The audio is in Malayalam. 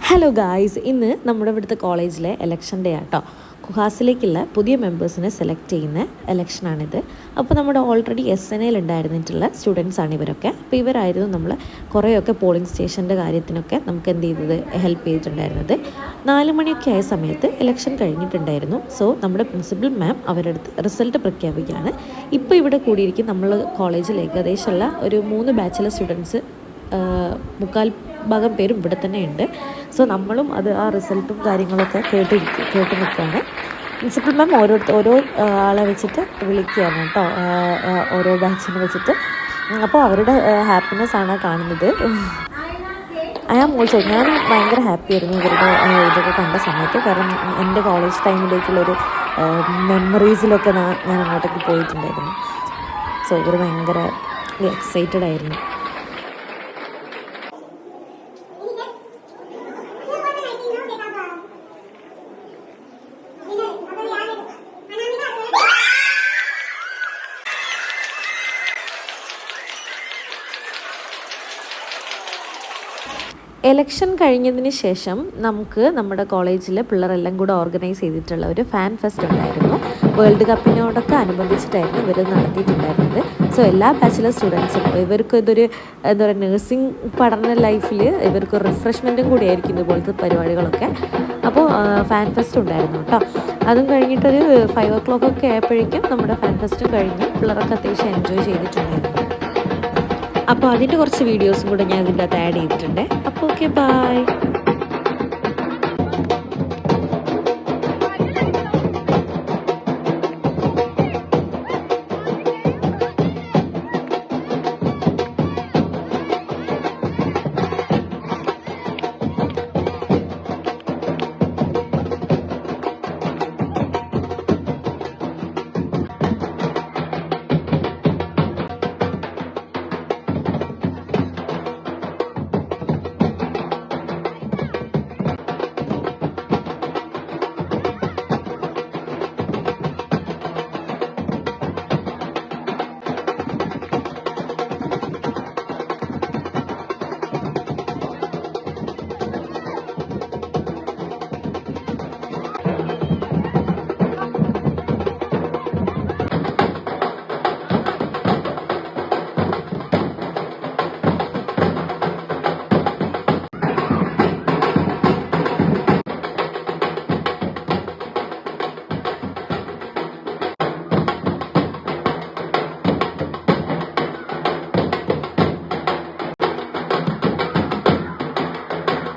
ഹലോ ഗായ്സ്, ഇന്ന് നമ്മുടെ ഇവിടുത്തെ കോളേജിലെ ഇലക്ഷൻ ഡേ ആട്ടോ. കുഹാസിലേക്കുള്ള പുതിയ മെമ്പേഴ്സിനെ സെലക്ട് ചെയ്യുന്ന ഇലക്ഷനാണിത്. അപ്പോൾ നമ്മുടെ ഓൾറെഡി SNL ഉണ്ടായിരുന്നിട്ടുള്ള സ്റ്റുഡൻസാണ് ഇവരൊക്കെ. അപ്പോൾ ഇവരായിരുന്നു നമ്മൾ കുറേയൊക്കെ പോളിംഗ് സ്റ്റേഷൻ്റെ കാര്യത്തിനൊക്കെ നമുക്ക് എന്ത് ചെയ്തത് ഹെൽപ്പ് ചെയ്തിട്ടുണ്ടായിരുന്നത്. 4 മണിയൊക്കെ ആയ സമയത്ത് ഇലക്ഷൻ കഴിഞ്ഞിട്ടുണ്ടായിരുന്നു. സോ നമ്മുടെ പ്രിൻസിപ്പൽ മാം അവരുടെ അടുത്ത് റിസൾട്ട് പ്രഖ്യാപിക്കുകയാണ്. ഇപ്പോൾ ഇവിടെ കൂടിയിരിക്കും നമ്മൾ കോളേജിൽ ഏകദേശമുള്ള ഒരു 3 ബാച്ചിലെ സ്റ്റുഡൻസ്, 3/4 ഭാഗം പേരും ഇവിടെ തന്നെ ഉണ്ട്. സോ നമ്മളും ആ റിസൾട്ടും കാര്യങ്ങളൊക്കെ കേട്ട് നിൽക്കുകയാണ്. പ്രിൻസിപ്പൽ മാം ഓരോ ആളെ വെച്ചിട്ട് വിളിക്കുകയാണ് കേട്ടോ, ഓരോ ബാച്ചിനെ വെച്ചിട്ട്. അപ്പോൾ അവരുടെ ഹാപ്പിനെസ് ആണ് കാണുന്നത്. ഞാൻ ഭയങ്കര ഹാപ്പി ആയിരുന്നു ഇവരുടെ ഇതൊക്കെ കണ്ട സമയത്ത്. കാരണം എൻ്റെ കോളേജ് ടൈമിലേക്കുള്ളൊരു മെമ്മറീസിലൊക്കെ ഞാൻ അങ്ങോട്ടേക്ക് പോയിട്ടുണ്ടായിരുന്നു. സോ ഇവർ ഭയങ്കര എക്സൈറ്റഡ് ആയിരുന്നു. എലക്ഷൻ കഴിഞ്ഞതിന് ശേഷം നമുക്ക് നമ്മുടെ കോളേജിൽ പിള്ളേരെല്ലാം കൂടെ ഓർഗനൈസ് ചെയ്തിട്ടുള്ള ഒരു ഫാൻ ഫെസ്റ്റ് ഉണ്ടായിരുന്നു. വേൾഡ് കപ്പിനോടൊക്കെ അനുബന്ധിച്ചിട്ടായിരുന്നു ഇവർ നടത്തിയിട്ടുണ്ടായിരുന്നത്. സോ എല്ലാ ബാച്ചിലർ സ്റ്റുഡൻസും ഇവർക്ക് ഇതൊരു എന്താ പറയുക, നഴ്സിംഗ് പഠന ലൈഫിൽ ഇവർക്ക് റിഫ്രഷ്മെൻറ്റും കൂടിയായിരിക്കും ഇതുപോലത്തെ പരിപാടികളൊക്കെ. അപ്പോൾ ഫാൻ ഫെസ്റ്റ് ഉണ്ടായിരുന്നു കേട്ടോ. അതും കഴിഞ്ഞിട്ടൊരു 5 o'clock ഒക്കെ ആയപ്പോഴേക്കും നമ്മുടെ ഫാൻ ഫെസ്റ്റും കഴിഞ്ഞ് പിള്ളേരൊക്കെ അത്യാവശ്യം എൻജോയ് ചെയ്തിട്ടുണ്ടായിരുന്നു. അപ്പോൾ അതിൻ്റെ കുറച്ച് വീഡിയോസും കൂടെ ഞാൻ ഇതിൻ്റെ അകത്ത് ആഡ് ചെയ്തിട്ടുണ്ട്. അപ്പോൾ ഓക്കെ, ബൈ.